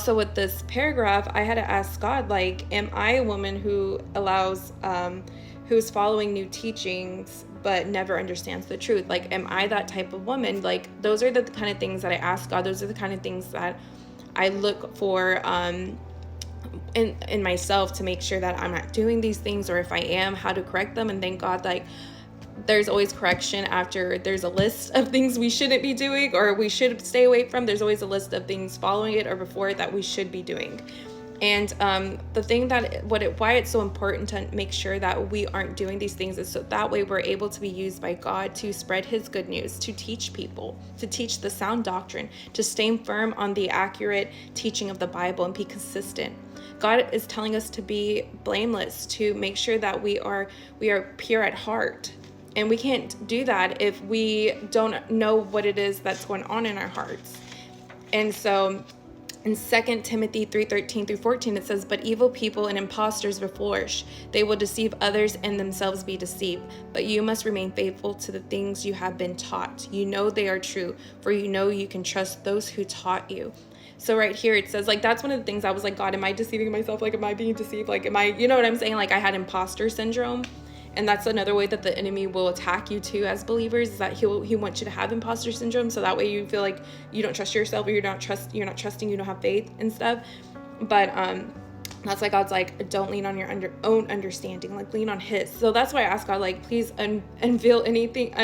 So with this paragraph, I had to ask God, like, am I a woman who allows, who's following new teachings but never understands the truth? Like, am I that type of woman? Like, those are the kind of things that I ask God. Those are the kind of things that I look for in myself to make sure that I'm not doing these things, or if I am, how to correct them. And thank God, like, there's always correction after there's a list of things we shouldn't be doing or we should stay away from. There's always a list of things following it or before it that we should be doing. And the thing that why it's so important to make sure that we aren't doing these things is so that way we're able to be used by God to spread his good news, to teach people, to teach the sound doctrine, to stay firm on the accurate teaching of the Bible and be consistent. God is telling us to be blameless, to make sure that we are pure at heart. And we can't do that if we don't know what it is that's going on in our hearts. And so in 2 Timothy 3:13-14, it says, "But evil people and impostors will flourish. They will deceive others and themselves be deceived. But you must remain faithful to the things you have been taught. You know they are true, for you know you can trust those who taught you." So right here it says, like, that's one of the things I was like, God, am I deceiving myself? Like, am I being deceived? Like, am I, you know what I'm saying? Like, I had imposter syndrome. And that's another way that the enemy will attack you too as believers, is that he wants you to have imposter syndrome, so that way you feel like you don't trust yourself, or you're not trusting, you don't have faith and stuff. But that's why God's like, don't lean on your own understanding, like lean on his. So that's why I ask God, like, please unveil anything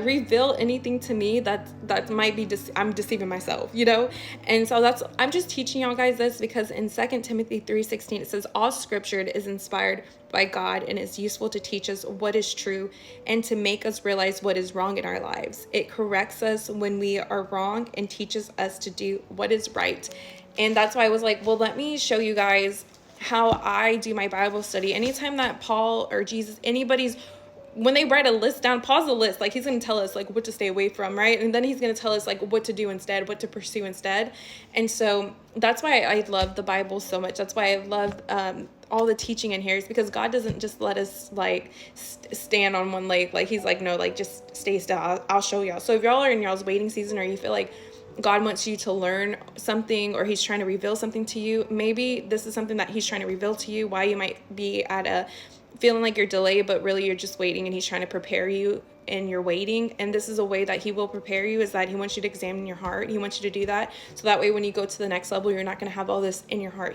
reveal anything to me that might be I'm deceiving myself, you know. And so I'm just teaching y'all guys this because in 2 Timothy 3:16 it says, all scripture is inspired by God and is useful to teach us what is true and to make us realize what is wrong in our lives. It corrects us when we are wrong and teaches us to do what is right. And that's why I was like, well, let me show you guys how I do my Bible study. Anytime that Paul or Jesus, when they write a list down, pause the list. Like, he's going to tell us, like, what to stay away from, right? And then he's going to tell us, like, what to do instead, what to pursue instead. And so that's why I love the Bible so much. That's why I love all the teaching in here, is because God doesn't just let us, like, stand on one leg. Like, he's like, no, like, just stay still. I'll show y'all. So if y'all are in y'all's waiting season, or you feel like God wants you to learn something, or he's trying to reveal something to you, maybe this is something that he's trying to reveal to you, why you might be at a feeling like you're delayed, but really you're just waiting, and he's trying to prepare you in your waiting. And this is a way that he will prepare you, is that he wants you to examine your heart. He wants you to do that, so that way when you go to the next level, you're not going to have all this in your heart.